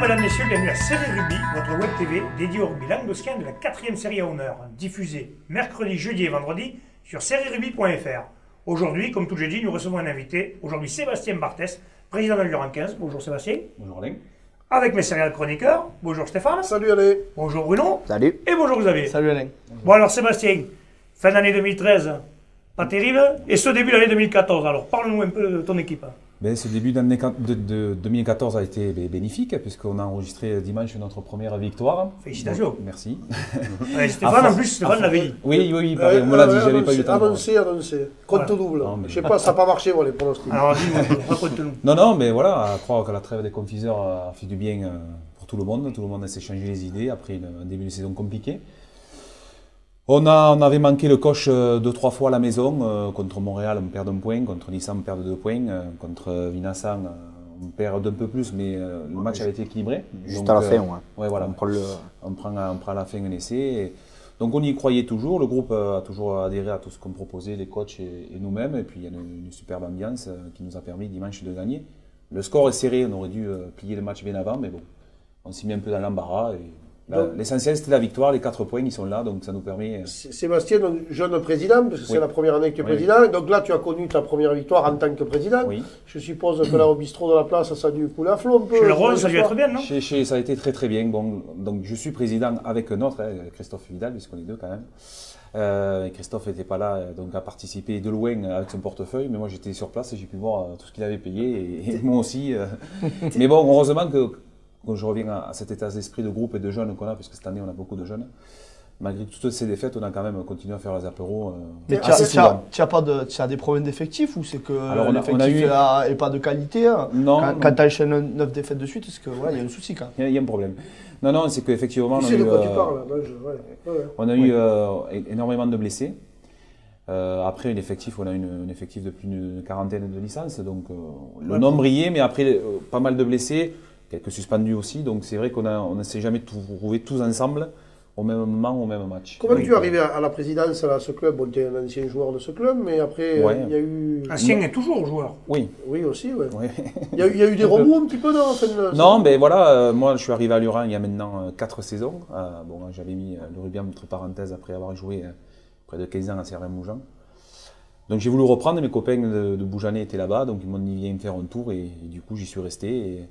mesdames, messieurs, bienvenue à Série Rugby, votre web TV dédiée au rugby languedocien de la 4e série à honneur, diffusée mercredi, jeudi et vendredi sur serierugby.fr. Aujourd'hui, comme tout le jeudi, nous recevons un invité, aujourd'hui Sébastien Barthès, président de l'Uran 15. Bonjour Sébastien. Bonjour Alain. Avec mes céréales chroniqueurs, bonjour Stéphane. Salut Alain. Bonjour Bruno. Salut. Et bonjour Xavier. Salut Alain. Bon alors Sébastien, fin d'année 2013, pas terrible, et ce début de l'année 2014, alors parle-nous un peu de ton équipe. Ben, ce début d'année de 2014 a été bénéfique puisqu'on a enregistré dimanche notre première victoire. Félicitations. Bon, merci. Ouais, Stéphane, en plus, Stéphane l'avait dit. Oui, pareil, on me l'a dit, j'avais pas eu le temps. Annoncé. Compte Voilà. double. Non, mais- Je sais pas, ça n'a pas marché, voilà, les pronostics. Alors dis-nous, raconte-nous. Non, mais voilà, à croire que la trêve des confiseurs a fait du bien pour tout le monde. Tout le monde s'est changé les idées après un début de saison compliqué. On avait manqué le coche 2-3 fois à la maison. Contre Montréal, on perd d'un point. Contre Nissan, on perd de 2 points. Contre Vinassan, on perd d'un peu plus, mais le match avait été équilibré. Juste Donc, à la fin, ouais. Ouais, voilà. On prend à la fin un essai. Donc on y croyait toujours. Le groupe a toujours adhéré à tout ce qu'on proposait, les coachs et nous-mêmes. Et puis il y a une superbe ambiance qui nous a permis dimanche de gagner. Le score est serré. On aurait dû plier le match bien avant, mais bon, on s'est mis un peu dans l'embarras. L'essentiel, c'était la victoire, les 4 points, ils sont là, donc ça nous permet... Sébastien, jeune président, parce que c'est Oui. la première année que tu es Oui. président. Donc là, tu as connu ta première victoire en tant que président. Oui. Je suppose que là, au bistrot de la place, ça a dû couler à flot un peu. Chez le Rose, ça a dû être bien, non? Ça a été très bien. Bon, donc je suis président avec un autre, Christophe Vidal, puisqu'on est deux quand même. Christophe n'était pas là, donc a participé de loin avec son portefeuille, mais moi j'étais sur place et j'ai pu voir tout ce qu'il avait payé, et moi aussi. Mais bon, heureusement que quand je reviens à cet état d'esprit de groupe et de jeunes qu'on a, puisque cette année on a beaucoup de jeunes, malgré toutes ces défaites, on a quand même continué à faire les apéros. Mais assez souvent. tu as des problèmes d'effectifs ou c'est que Alors, on a l'effectif eu- n'est pas de qualité hein? Non. Quand tu enchaînes 9 défaites de suite, c'est que voilà, il y a un souci quand même. Il y a un problème. Non, c'est qu'effectivement, Tu on a sais de eu, quoi tu parles. Ouais. on a eu énormément de blessés. Après, on a un effectif de plus d'une quarantaine de licences, donc le nombre y est, mais après, pas mal de blessés, quelques suspendus aussi, donc c'est vrai qu'on ne s'est jamais trouvés tous ensemble au même moment, au même match. Comment Donc, tu es arrivé à la présidence à ce club? Bon, tu es un ancien joueur de ce club, mais après, Ouais. il y a eu... Ancien est toujours joueur. Oui. Oui, aussi, ouais. Ouais. Il y a eu des remous un petit peu, non? Non, mais voilà, moi je suis arrivé à Lurhan il y a maintenant 4 saisons. Bon, j'avais mis le rugby entre parenthèses après avoir joué près de 15 ans à Servet-Moujan. Donc j'ai voulu reprendre, mes copains de Boujanet étaient là-bas, donc ils m'ont dit viens faire un tour et du coup j'y suis resté.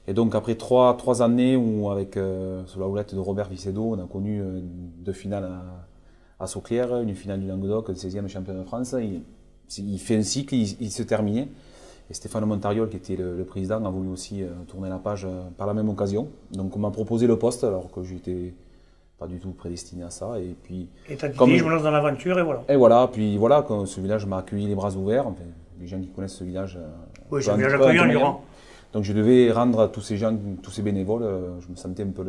Et donc après trois années où avec sous la houlette de Robert Vicedo, on a connu 2 finales à Sauclière, une finale du Languedoc, le 16e champion de France. Il fait un cycle, il se terminait. Et Stéphane Montariol, qui était le président, a voulu aussi tourner la page par la même occasion. Donc on m'a proposé le poste alors que j'étais pas du tout prédestiné à ça. Et puis Et t'as dit, Comme- je me lance dans l'aventure et voilà. puis voilà, quand ce village m'a accueilli les bras ouverts. Enfin, les gens qui connaissent ce village. Oui, c'est un peu village peu accueillant, manière. Lurhan. Donc je devais rendre à tous ces gens, tous ces bénévoles, je me sentais un peu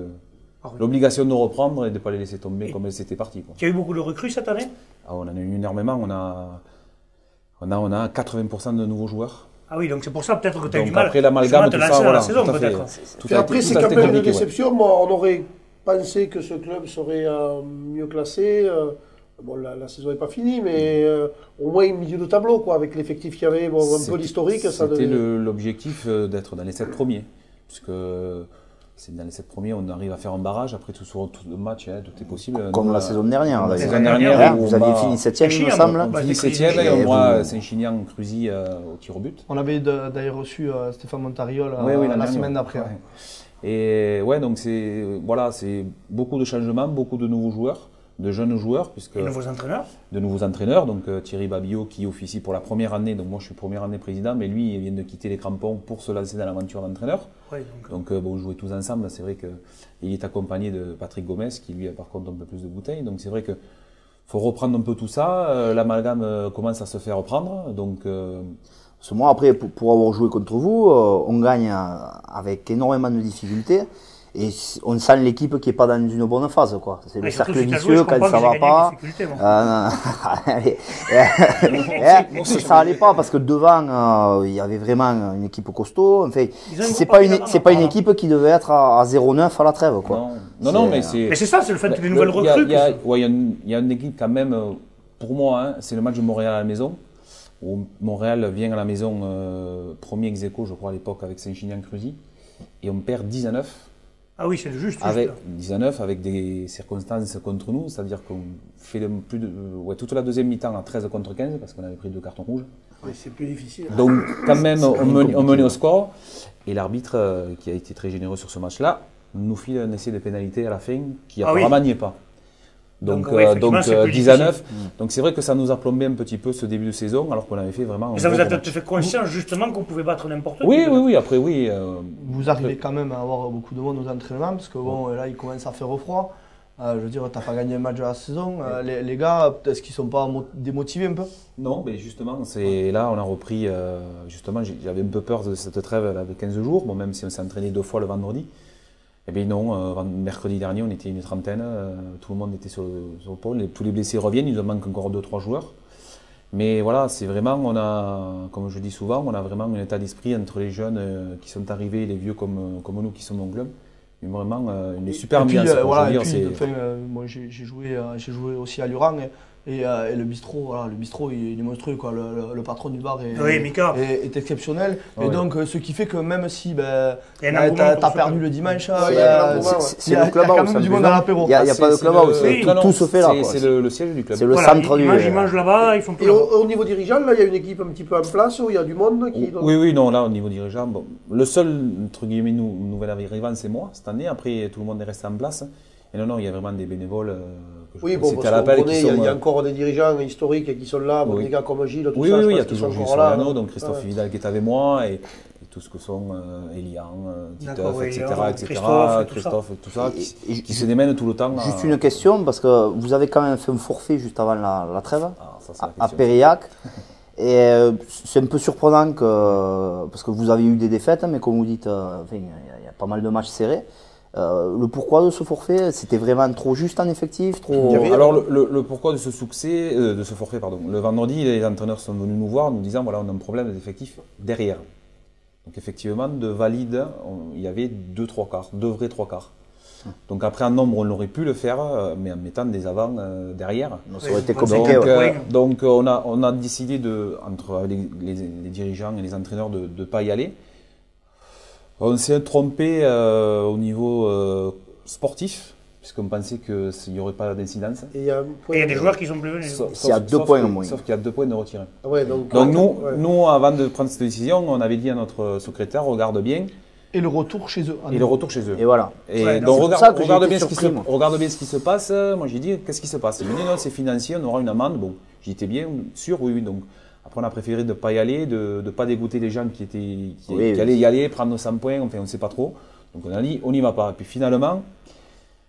Ah oui. l'obligation de reprendre et de ne pas les laisser tomber comme elles étaient parties. Quoi. Tu as eu beaucoup de recrues cette année? On en a eu énormément, on a 80% de nouveaux joueurs. Ah oui, donc c'est pour ça peut-être que tu as eu Donc du mal. après l'amalgame, justement, tout te ça, lancer dans voilà, la saison tout à fait. peut-être. Tout Puis a après, été- c'est tout a quand été même une compliqué, ouais. déception. Moi, on aurait pensé que ce club serait mieux classé. Bon, la saison n'est pas finie, mais au moins milieu de tableau, quoi, avec l'effectif qu'il y avait, bon, un peu l'historique. Ça C'était devait... l'objectif d'être dans les 7 premiers. Puisque c'est dans les 7 premiers, on arrive à faire un barrage. Après, tout le match, tout est possible. Comme Nous, la saison dernière. la d'ailleurs. saison dernière, Hein, où vous on aviez bat- fini 7ème, il me Chiant, semble. bon, On bah, finit c'est 7ème Cruzy. et on Et voit vous- Saint-Chinian, Cruzy au tir au but. On avait d'ailleurs reçu Stéphane Montariol Oui, la dernière. semaine d'après. Ouais. Et ouais, donc c'est beaucoup de changements, beaucoup de nouveaux joueurs, de jeunes joueurs, puisque Les nouveaux entraîneurs. de nouveaux entraîneurs. Donc Thierry Babillot qui officie pour la première année. Donc moi je suis première année président, mais lui il vient de quitter les crampons pour se lancer dans l'aventure d'entraîneur. Oui, Donc bon, on jouait tous ensemble. C'est vrai qu'il est accompagné de Patrick Gomez qui lui a par contre un peu plus de bouteilles. Donc c'est vrai que faut reprendre un peu tout ça. L'amalgame commence à se faire reprendre. Donc Parce que moi, après, pour avoir joué contre vous, on gagne avec énormément de difficultés. Et on sent l'équipe qui n'est pas dans une bonne phase, quoi. C'est le Et surtout, cercle si t'as joué, vicieux je quand comprends ça que va j'ai gagné pas. avec difficulté, moi. Allez. Ça allait pas parce que devant, il y avait vraiment une équipe costaud. Enfin, Ils ont c'est beaucoup pas une parlé équipe qui devait être à 0-9 à la trêve, quoi. non, mais c'est. Mais c'est ça, c'est le fait des nouvelles recrues. Il y a une équipe quand même, pour moi, hein, c'est le match de Montréal à la maison, où Montréal vient à la maison premier ex aequo, je crois, à l'époque, avec Saint-Chinian Cruzy. et on perd 10-9. Ah oui, c'est juste. Avec 19 avec des circonstances contre nous, c'est-à-dire qu'on fait toute la deuxième mi-temps à 13 contre 15 parce qu'on avait pris 2 cartons rouges. Oui, c'est plus difficile. Donc quand même on menait au score et l'arbitre qui a été très généreux sur ce match-là nous file un essai de pénalité à la fin qui apparemment n'y est pas. Donc 10-9. Donc c'est vrai que ça nous a plombé un petit peu ce début de saison alors qu'on avait fait vraiment. Mais ça vous a peut-être fait conscience justement qu'on pouvait battre n'importe qui. Oui, après oui. Vous arrivez quand même à avoir beaucoup de monde aux entraînements parce que bon, là il commence à faire froid. Je veux dire, t'as pas gagné un match de la saison. Les gars, est-ce qu'ils sont pas démotivés un peu? Non, mais justement, là on a repris. Justement, j'avais un peu peur de cette trêve là, de 15 jours, bon, même si on s'est entraîné 2 fois le vendredi. Eh bien non, mercredi dernier, on était une trentaine, tout le monde était sur le pôle, tous les blessés reviennent, il nous manque encore 2-3 joueurs. Mais voilà, c'est vraiment, comme je dis souvent, on a vraiment un état d'esprit entre les jeunes qui sont arrivés, les vieux comme nous qui sommes au club. Vraiment une super ambiance. Moi j'ai joué aussi à Luran et le bistrot, voilà, le bistrot il est monstrueux quoi. Le patron du bar est exceptionnel. Et donc ce qui fait que même si t'as perdu le dimanche, c'est le club quand même du monde à l'apéro. Il n'y a pas de clubhouse, tout se fait là. C'est le siège du club. C'est le centre du. Ils mangent là-bas, ils font plus. Et au niveau dirigeant, là il y a une équipe un petit peu en place où il y a du monde qui. Oui, non, là au niveau dirigeant, bon, le seul entre guillemets nouvel arrivant c'est moi cette année. Après tout le monde est resté en place. Et non, il y a vraiment des bénévoles. Oui, bon, parce qu'on connaît, il y a encore des dirigeants historiques qui sont là, des gars comme Gilles, tout ça. Oui, il y a toujours Gilles Soriano, donc Christophe Vidal qui est avec moi, et tout ce que sont Elian, Titeuf, etc., Christophe, tout ça, qui se démènent tout le temps. Juste une question, parce que vous avez quand même fait un forfait juste avant la trêve, à Périac. Et c'est un peu surprenant parce que vous avez eu des défaites, mais comme vous dites, il y a pas mal de matchs serrés. Le pourquoi de ce forfait, c'était vraiment trop juste en effectif, trop. Alors le pourquoi de ce succès, de ce forfait, pardon. Le vendredi, les entraîneurs sont venus nous voir, nous disant voilà, on a un problème d'effectif derrière. Donc effectivement, de valide, il y avait 2 vrais 3 quarts. Donc après en nombre, on aurait pu le faire, mais en mettant des avants derrière. Ça aurait été compliqué. Donc on a décidé entre les dirigeants et les entraîneurs de ne pas y aller. On s'est trompé au niveau sportif, puisqu'on pensait qu'il n'y aurait pas d'incidence. Et il y a des joueurs qui sont plus venus. Il y a 2 points au moins. Sauf qu'il y a 2 points de retirés. Ouais, donc nous, avant de prendre cette décision, on avait dit à notre secrétaire, regarde bien. Et le retour chez eux. Et voilà. Et donc regarde bien ce qui se passe. Moi j'ai dit, qu'est-ce qui se passe? Il m'a dit non, c'est financier, on aura une amende. Bon, j'étais bien sûr, oui. Donc après on a préféré de ne pas y aller, de ne pas dégoûter les gens qui allaient y aller, prendre nos 100 points, enfin on ne sait pas trop. Donc on a dit, on n'y va pas. Et puis finalement,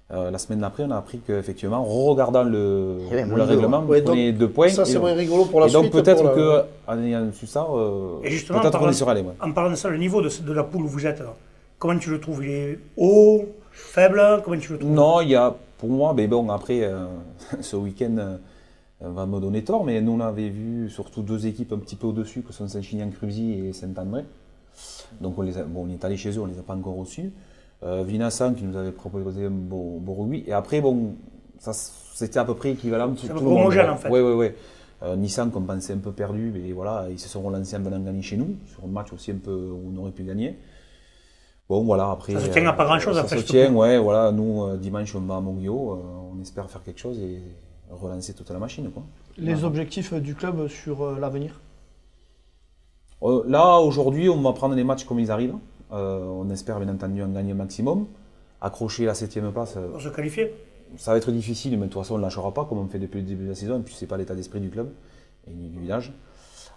la semaine d'après, on a appris qu'effectivement, en regardant le règlement, on prenait 2 points. Ça c'est moins rigolo pour la suite. Et donc peut-être qu'en ayant su ça, peut-être qu'on y sera allé. En parlant de ça, le niveau de la poule où vous êtes, là, comment tu le trouves? Il est haut, faible? Comment tu le trouves? Non, il y a, pour moi, mais bon, après, ce week-end va me donner tort, mais nous on avait vu surtout 2 équipes un petit peu au-dessus, que sont Saint-Chinian-Cruzy et Saint-André. Donc on est allé chez eux, on ne les a pas encore reçus. Vinassan qui nous avait proposé un beau rugby. Et après, bon, ça c'était à peu près équivalent. C'est un peu homogène en fait. Oui. Nissan qu'on pensait un peu perdu, mais voilà, ils se sont relancés en venant gagner chez nous, sur un match aussi un peu où on aurait pu gagner. Bon, voilà, après. Ça se tient à pas grand-chose après. Ça se tient, ouais, voilà. Nous, dimanche, on va à Monguio, on espère faire quelque chose et relancer toute la machine, quoi. Les objectifs du club sur l'avenir? Là, aujourd'hui, on va prendre les matchs comme ils arrivent. On espère bien entendu en gagner un maximum. Accrocher la 7e place. Pour se qualifier. Ça va être difficile, mais de toute façon, on ne lâchera pas comme on fait depuis le début de la saison. Et puis, ce n'est pas l'état d'esprit du club et du village.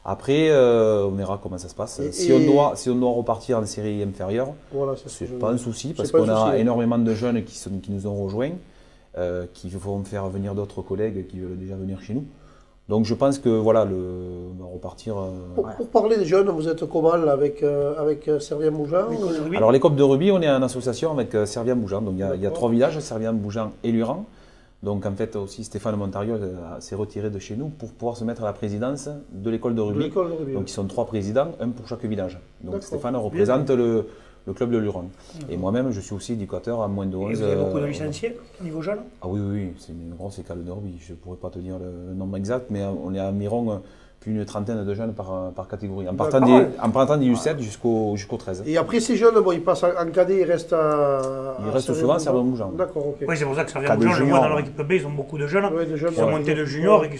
Après, on verra comment ça se passe. Si on doit repartir en série inférieure, voilà, ce n'est pas un souci, parce qu'on a énormément de jeunes qui nous ont rejoints, qui vont faire venir d'autres collègues qui veulent déjà venir chez nous. Donc je pense que voilà, on va repartir. Pour parler des jeunes, vous êtes comment là, avec Servien-Mougins? Alors les copes de rugby, on est en association avec Servien-Mougins. Donc il y a 3 villages, Servien-Mougins et Luran. Donc en fait aussi Stéphane Montario s'est retiré de chez nous pour pouvoir se mettre à la présidence de l'école de rugby. Donc ils sont 3 présidents, un pour chaque village. Donc Stéphane représente le club de Luron. Et moi-même, je suis aussi éducateur à moins de 11. Et vous avez beaucoup de licenciés au niveau jeune? Ah oui, c'est une grosse école de rugby. Je ne pourrais pas te dire le nombre exact, mais on est à environ puis une trentaine de jeunes par catégorie, en partant des U7 jusqu'au 13. Et après ces jeunes, bon, ils passent en cadet, ils restent Ils restent souvent à Servien-Mougins. D'accord, ok. Oui, c'est pour ça que Servien-Mougins, je vois dans leur équipe B, ils ont beaucoup de jeunes, qui sont montés de juniors et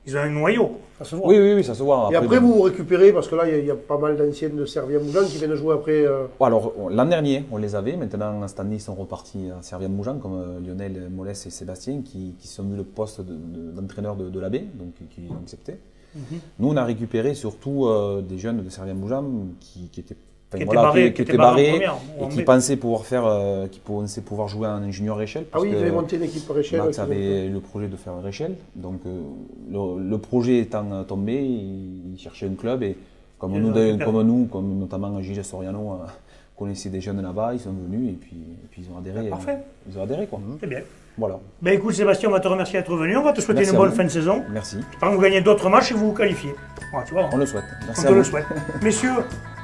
ils ont un noyau. Ça se voit. Oui, ça se voit. Et après, vous récupérez, parce que là, il y a pas mal d'anciennes de Servien-Mougins qui viennent jouer après. Alors, l'an dernier, on les avait. Maintenant, cette année, ils sont repartis à Servien-Mougins, comme Lionel, Molès et Sébastien, qui sont venus le poste d'entraîneur de la B, donc qui ont accepté. Nous, on a récupéré surtout des jeunes de Servien-Mougins qui étaient barrés et qui pensaient pouvoir jouer en junior échelle. Ah oui, ils avaient monté une équipe par échelle. Max avait le projet de faire échelle. Donc, le projet étant tombé, il cherchait un club. Et comme notamment Gilles Soriano, connaissait des jeunes là-bas, ils sont venus et puis ils ont adhéré. Parfait. Ils ont adhéré, quoi. C'est bien. Voilà. Ben écoute Sébastien, on va te remercier d'être venu. On va te souhaiter une bonne fin de saison. Merci. Par exemple, vous gagnez d'autres matchs et vous vous qualifiez. Voilà, tu vois, on le souhaite. Merci on te le souhaite. Messieurs,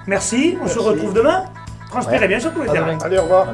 merci. On se retrouve demain. Transpirez bien sur tous les terrains. Allez, au revoir.